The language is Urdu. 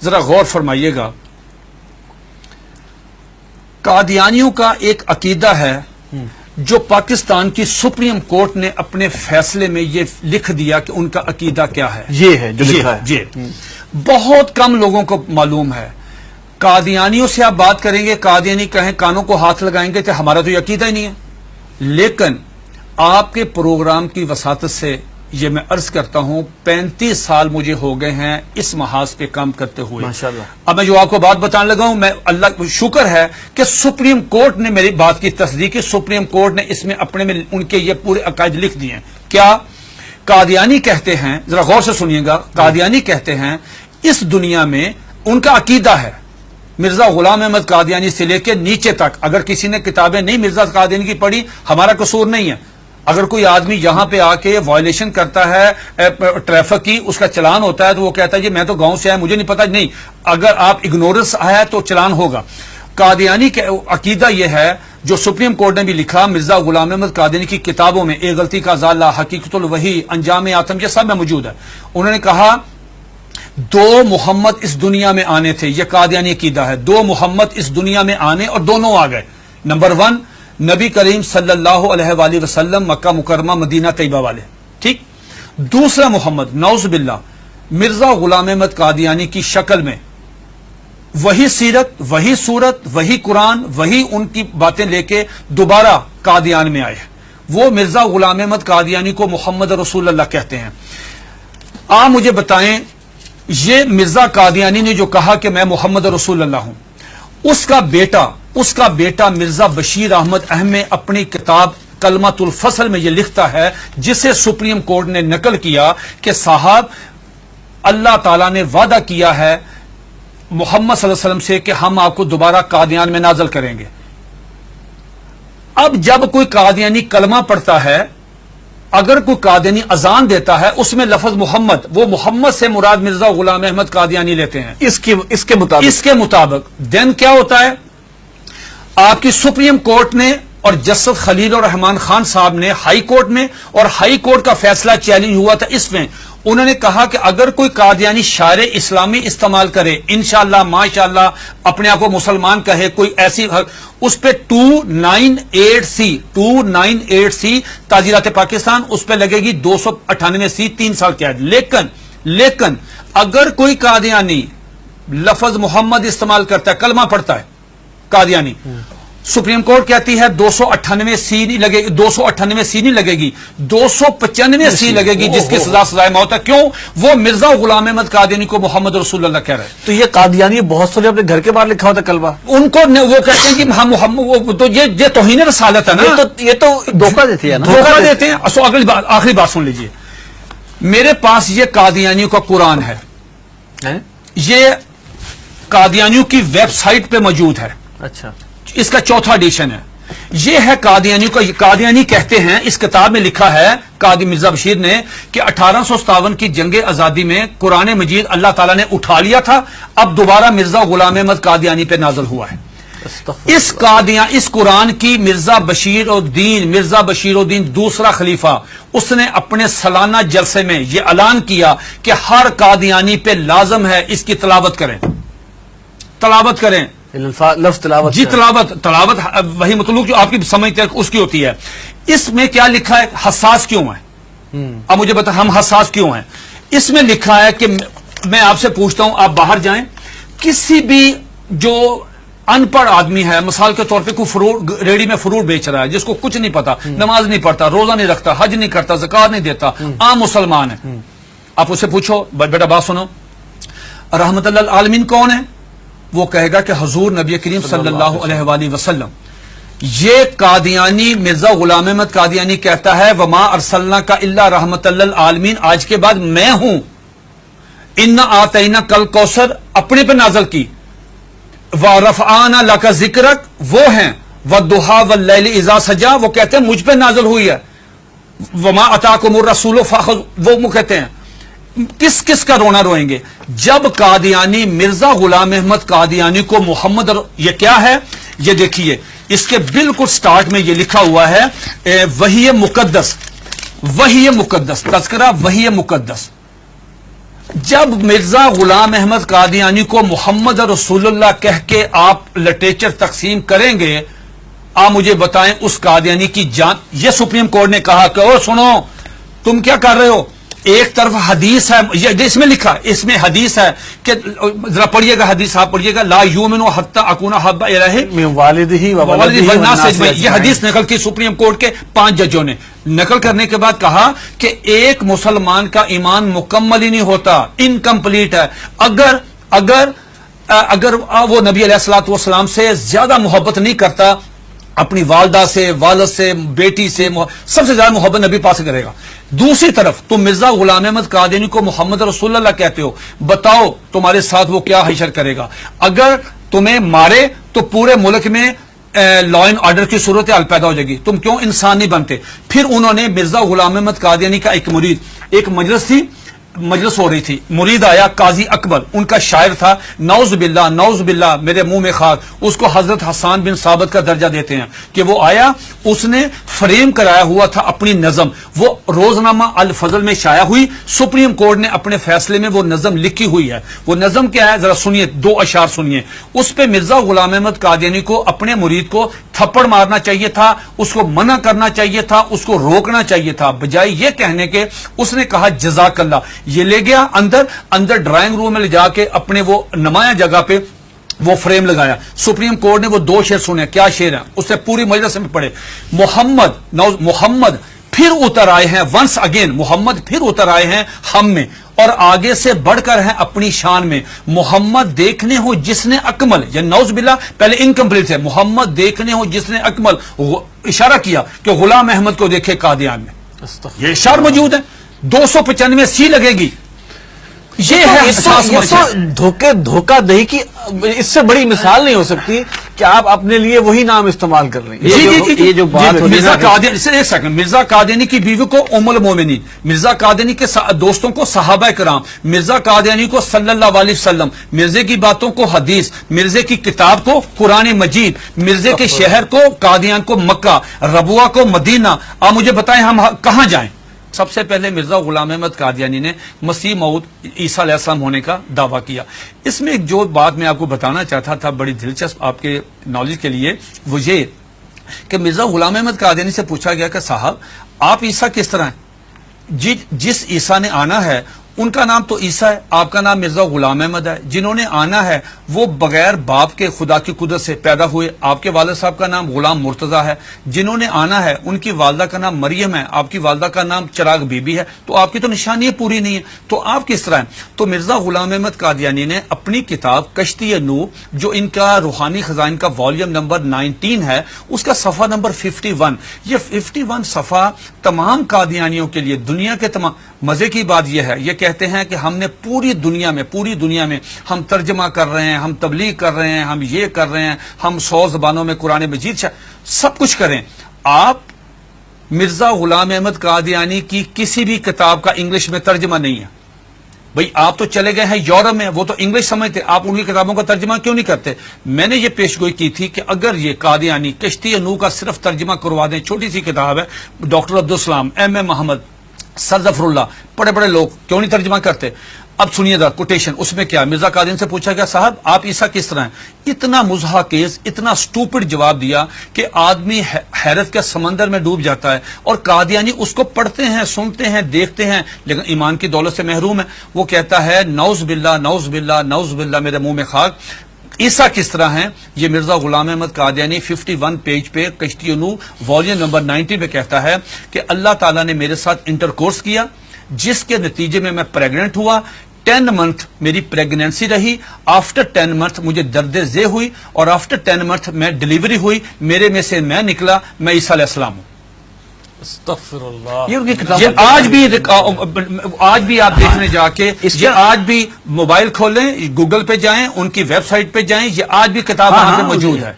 ذرا غور فرمائیے گا. قادیانیوں کا ایک عقیدہ ہے جو پاکستان کی سپریم کورٹ نے اپنے فیصلے میں یہ لکھ دیا کہ ان کا عقیدہ کیا ہے. یہ ہے جو لکھا ہے. جی بہت کم لوگوں کو معلوم ہے. قادیانیوں سے آپ بات کریں گے، قادیانی کہیں کانوں کو ہاتھ لگائیں گے کہ ہمارا تو یہ عقیدہ ہی نہیں ہے. لیکن آپ کے پروگرام کی وساطت سے یہ میں عرض کرتا ہوں 35 سال مجھے ہو گئے ہیں اس محاذ پہ کام کرتے ہوئے. ماشاءاللہ. اب میں جو آپ کو بات بتانے لگا ہوں، میں اللہ شکر ہے کہ سپریم کورٹ نے میری بات کی تصدیق کی. سپریم کورٹ نے اس میں اپنے میں ان کے یہ پورے عقائد لکھ دیے ہیں. کیا قادیانی کہتے ہیں، ذرا غور سے سنیے گا، قادیانی کہتے ہیں اس دنیا میں ان کا عقیدہ ہے مرزا غلام احمد قادیانی سے لے کے نیچے تک. اگر کسی نے کتابیں نہیں مرزا قادیانی کی پڑھی، ہمارا قصور نہیں ہے. اگر کوئی آدمی یہاں پہ آ کے وائلیشن کرتا ہے ٹریفک کی، اس کا چلان ہوتا ہے تو وہ کہتا ہے جی میں تو گاؤں سے آیا، مجھے نہیں پتا. نہیں، اگر آپ اگنورنس آیا تو چلان ہوگا. قادیانی کا عقیدہ یہ ہے جو سپریم کورٹ نے بھی لکھا مرزا غلام احمد قادیانی کی کتابوں میں، ایک غلطی کا ازالہ، حقیقت الوحی، انجام آتم، یہ سب میں موجود ہے. انہوں نے کہا 2 محمد اس دنیا میں آنے تھے. یہ قادیانی عقیدہ ہے. 2 محمد اس دنیا میں آنے اور دونوں آ گئے. نمبر 1 نبی کریم صلی اللہ علیہ وآلہ وسلم، مکہ مکرمہ مدینہ طیبہ والے، ٹھیک. دوسرا محمد نعوذ باللہ مرزا غلام احمد قادیانی کی شکل میں وہی سیرت، وہی صورت، وہی قرآن، وہی ان کی باتیں لے کے دوبارہ قادیان میں آئے. وہ مرزا غلام احمد قادیانی کو محمد رسول اللہ کہتے ہیں. آپ مجھے بتائیں یہ مرزا قادیانی نے جو کہا کہ میں محمد رسول اللہ ہوں، اس کا بیٹا مرزا بشیر احمد احمد اپنی کتاب کلمۃ الفصل میں یہ لکھتا ہے، جسے سپریم کورٹ نے نقل کیا کہ صاحب اللہ تعالیٰ نے وعدہ کیا ہے محمد صلی اللہ علیہ وسلم سے کہ ہم آپ کو دوبارہ قادیان میں نازل کریں گے. اب جب کوئی قادیانی کلمہ پڑھتا ہے، اگر کوئی قادیانی اذان دیتا ہے، اس میں لفظ محمد، وہ محمد سے مراد مرزا غلام احمد قادیانی لیتے ہیں اس کے مطابق دین کیا ہوتا ہے؟ آپ کی سپریم کورٹ نے اور جسٹس خلیل الرحمان خان صاحب نے ہائی کورٹ میں، اور ہائی کورٹ کا فیصلہ چیلنج ہوا تھا اس میں، انہوں نے کہا کہ اگر کوئی قادیانی شعر اسلامی استعمال کرے، انشاءاللہ ماشاءاللہ اپنے آپ کو مسلمان کہے، کوئی ایسی، اس پہ 298C تعزیرات پاکستان، اس پہ لگے گی 298C 3 سال قید. لیکن اگر کوئی قادیانی لفظ محمد استعمال کرتا ہے، کلمہ پڑھتا ہے قادیانی، سپریم کورٹ کہتی ہے 298C نہیں لگے گی، 298C نہیں لگے گی، 295C لگے گی، جس کی سزا سزائے موت ہے. کیوں؟ وہ مرزا غلام احمد قادیانی کو محمد رسول اللہ کہہ رہے ہیں. تو یہ قادیانی بہت سارے اپنے گھر کے باہر لکھا ہوتا کلمہ، ان کو وہ کہتے ہیں کہ ہم محمد، تو یہ توہین رسالت ہے نا. یہ تو دھوکہ دیتے ہیں نا، دھوکہ دیتے ہیں. آخری بات سن لیجئے، میرے پاس یہ قادیانیوں کا قرآن ہے، یہ قادیانیوں کی ویب سائٹ پہ موجود ہے. اچھا، اس کا 4تھا ایڈیشن ہے. یہ ہے قادیانیوں کا. قادیانی کہتے ہیں، اس کتاب میں لکھا ہے قادی مرزا بشیر نے کہ 1857 کی جنگ آزادی میں قرآن مجید اللہ تعالیٰ نے اٹھا لیا تھا، اب دوبارہ مرزا غلام احمد قادیانی پہ نازل ہوا ہے. اس قرآن کی مرزا بشیر الدین دوسرا خلیفہ، اس نے اپنے سالانہ جلسے میں یہ اعلان کیا کہ ہر قادیانی پہ لازم ہے اس کی تلاوت کریں. لفظ تلاوت، جی تلاوت وہی مطلوب جو آپ کی سمجھتے ہیں اس کی ہوتی ہے. اس میں کیا لکھا ہے؟ حساس کیوں ہے؟ اب مجھے بتا ہم حساس کیوں ہیں؟ اس میں لکھا ہے کہ میں آپ سے پوچھتا ہوں، آپ باہر جائیں، کسی بھی جو ان پڑھ آدمی ہے، مثال کے طور پہ کوئی ریڑی میں فروٹ بیچ رہا ہے، جس کو کچھ نہیں پتا، نماز نہیں پڑھتا، روزہ نہیں رکھتا، حج نہیں کرتا، زکات نہیں دیتا، عام مسلمان ہے، آپ اسے پوچھو بیٹا بات سنو، رحمت اللہ العالمین کون ہے؟ وہ کہے گا کہ حضور نبی کریم صلی اللہ علیہ وآلہ وسلم. یہ قادیانی مرزا غلام احمد قادیانی کہتا ہے وما ارسلناک الا رحمت للعالمین، آج کے بعد میں ہوں. انا آتینا کل کوثر اپنے پہ نازل کی، ورفعنا لک ذکرک وہ ہیں، والضحی واللیل اذا سجا وہ کہتے ہیں مجھ پہ نازل ہوئی ہے، وما اتاکم الرسول فخذوہ وہ کہتے ہیں. کس کا رونا روئیں گے جب قادیانی مرزا غلام احمد قادیانی کو محمد یہ کیا ہے؟ یہ دیکھیے اس کے بالکل سٹارٹ میں یہ لکھا ہوا ہے وحی مقدس تذکرہ وحی مقدس. جب مرزا غلام احمد قادیانی کو محمد رسول اللہ کہہ کے آپ لٹریچر تقسیم کریں گے، آپ مجھے بتائیں اس قادیانی کی جان. یہ سپریم کورٹ نے کہا کہ او سنو تم کیا کر رہے ہو، ایک طرف حدیث ہے، یہ اس میں لکھا، اس میں حدیث ہے کہ ذرا پڑھیے گا حدیث، آپ پڑھیے گا، لا یؤمن حتی اکون احب الیہ من والدہ و ولدہ والناس والناس اجمعین. یہ حدیث نقل کی سپریم کورٹ کے 5 ججوں نے. نقل کرنے کے بعد کہا کہ ایک مسلمان کا ایمان مکمل ہی نہیں ہوتا، انکمپلیٹ ہے اگر وہ نبی علیہ الصلوۃ والسلام سے زیادہ محبت نہیں کرتا، اپنی والدہ سے، والد سے، بیٹی سے، سب سے زیادہ محبت نبی پاس کرے گا. دوسری طرف تم مرزا غلام احمد قادیانی کو محمد رسول اللہ کہتے ہو، بتاؤ تمہارے ساتھ وہ کیا حشر کرے گا. اگر تمہیں مارے تو پورے ملک میں لا اینڈ آرڈر کی صورتحال پیدا ہو جائے گی، تم کیوں انسان نہیں بنتے. پھر انہوں نے مرزا غلام احمد قادیانی کا ایک مرید، ایک مجلس ہو رہی تھی، مرید آیا قاضی اکبر، ان کا شاعر تھا، نعوذ باللہ میرے منہ میں خاک، اس کو حضرت حسان بن ثابت کا درجہ دیتے ہیں کہ وہ آیا، اس نے فریم کرایا ہوا تھا اپنی نظم، وہ روزنامہ الفضل میں شائع ہوئی. سپریم کورٹ نے اپنے فیصلے میں وہ نظم لکھی ہوئی ہے. وہ نظم کیا ہے ذرا سنیے، 2 اشعار سنیے. اس پہ مرزا غلام احمد قادیانی کو اپنے مرید کو تھپڑ مارنا چاہیے تھا، اس کو منع کرنا چاہیے تھا، اس کو روکنا چاہیے تھا، بجائے یہ کہنے کے اس نے کہا جزاک اللہ. یہ لے گیا اندر ڈرائنگ روم میں لے جا کے اپنے وہ نمایاں جگہ پہ وہ فریم لگایا. سپریم کورٹ نے وہ 2 شعر سنے. کیا شعر ہیں اس سے پوری مجلس میں پڑھے. محمد پھر اتر آئے ہیں، ونس اگین محمد پھر اتر آئے ہیں ہم میں، اور آگے سے بڑھ کر ہیں اپنی شان میں. محمد دیکھنے ہو جس نے اکمل، یا نعوذ باللہ پہلے انکمپلیٹ ہے، محمد دیکھنے ہو جس نے اکمل، اشارہ کیا کہ غلام احمد کو دیکھے قادیان میں. یہ اشعار موجود ہے، 295 سی لگے گی. یہ ہے دھوکہ دہی کی اس سے بڑی مثال نہیں ہو سکتی کہ آپ اپنے لیے وہی نام استعمال کر رہے ہیں. یہ جو بات مرزا قادیانی، ایک سیکنڈ، مرزا قادیانی کی بیوی کو ام المومنین، مرزا قادیانی کے دوستوں کو صحابہ کرام، مرزا قادیانی کو صلی اللہ علیہ وسلم، مرزے کی باتوں کو حدیث، مرزے کی کتاب کو قرآن مجید، مرزے کے شہر کو قادیان کو مکہ، ربوہ کو مدینہ. آپ مجھے بتائیں ہم کہاں جائیں؟ سب سے پہلے مرزا غلام احمد قادیانی نے مسیح موعود عیسیٰ علیہ السلام ہونے کا دعویٰ کیا. اس میں ایک جو بات میں آپ کو بتانا چاہتا تھا بڑی دلچسپ آپ کے نالج کے لیے، وہ یہ کہ مرزا غلام احمد قادیانی سے پوچھا گیا کہ صاحب آپ عیسیٰ کس طرح ہیں؟ جس عیسیٰ نے آنا ہے ان کا نام تو عیسیٰ ہے، آپ کا نام مرزا غلام احمد ہے. جنہوں نے آنا ہے وہ بغیر باپ کے خدا کی قدرت سے پیدا ہوئے، آپ کے والد صاحب کا نام غلام مرتضیٰ ہے. جنہوں نے آنا ہے ان کی والدہ کا نام مریم ہے، آپ کی والدہ کا نام چراغ بی بی ہے. تو آپ کی تو نشانی پوری نہیں ہے، تو آپ کس طرح ہیں؟ تو مرزا غلام احمد قادیانی نے اپنی کتاب کشتی نوح، جو ان کا روحانی خزائن کا والیوم نمبر 19 ہے، اس کا صفحہ نمبر 51، یہ 51 صفحہ تمام قادیانیوں کے لیے، دنیا کے تمام. مزے کی بات یہ ہے، یہ کہتے ہیں کہ ہم نے پوری دنیا میں ہم ترجمہ کر رہے ہیں، ہم تبلیغ کر رہے ہیں، ہم یہ کر رہے ہیں، ہم 100 زبانوں میں قرآن مجید سب کچھ کریں. آپ مرزا غلام احمد قادیانی کی کسی بھی کتاب کا انگلش میں ترجمہ نہیں ہے. بھئی آپ تو چلے گئے ہیں یورپ میں، وہ تو انگلش سمجھتے، آپ ان کی کتابوں کا ترجمہ کیوں نہیں کرتے؟ میں نے یہ پیشگوئی کی تھی کہ اگر یہ قادیانی کشتی نوح کا صرف ترجمہ کروا دیں، چھوٹی سی کتاب ہے، ڈاکٹر عبدالسلام، ایم محمد، سر ظفر اللہ، بڑے لوگ کیوں نہیں ترجمہ کرتے؟ اب سنیے دا کوٹیشن، اس میں کیا مرزا قادیانی سے پوچھا گیا صاحب آپ عیسیٰ کس طرح ہیں؟ اتنا مضحکیز، اتنا سٹوپڈ جواب دیا کہ آدمی حیرت کے سمندر میں ڈوب جاتا ہے. اور قادیانی اس کو پڑھتے ہیں، سنتے ہیں، دیکھتے ہیں، لیکن ایمان کی دولت سے محروم ہے. وہ کہتا ہے نعوذ باللہ میرے منہ میں خاک، عیسیٰ کس طرح ہیں؟ یہ مرزا غلام احمد قادیانی 51 پیج پہ کشتی نوح والیوم نمبر 19 پہ کہتا ہے کہ اللہ تعالیٰ نے میرے ساتھ انٹرکورس کیا، جس کے نتیجے میں پریگننٹ ہوا. 10 منتھ میری پریگنینسی رہی، آفٹر 10 منتھ مجھے درد ذیل ہوئی، اور آفٹر 10 منتھ میں ڈیلیوری ہوئی، میرے میں سے میں نکلا، میں عیسیٰ علیہ السلام ہوں. استغفر اللہ. یہ آج بھی آپ دیکھنے جا کے، یہ آج بھی موبائل کھولیں، گوگل پہ جائیں، ان کی ویب سائٹ پہ جائیں، یہ آج بھی کتاب وہاں پہ موجود ہے.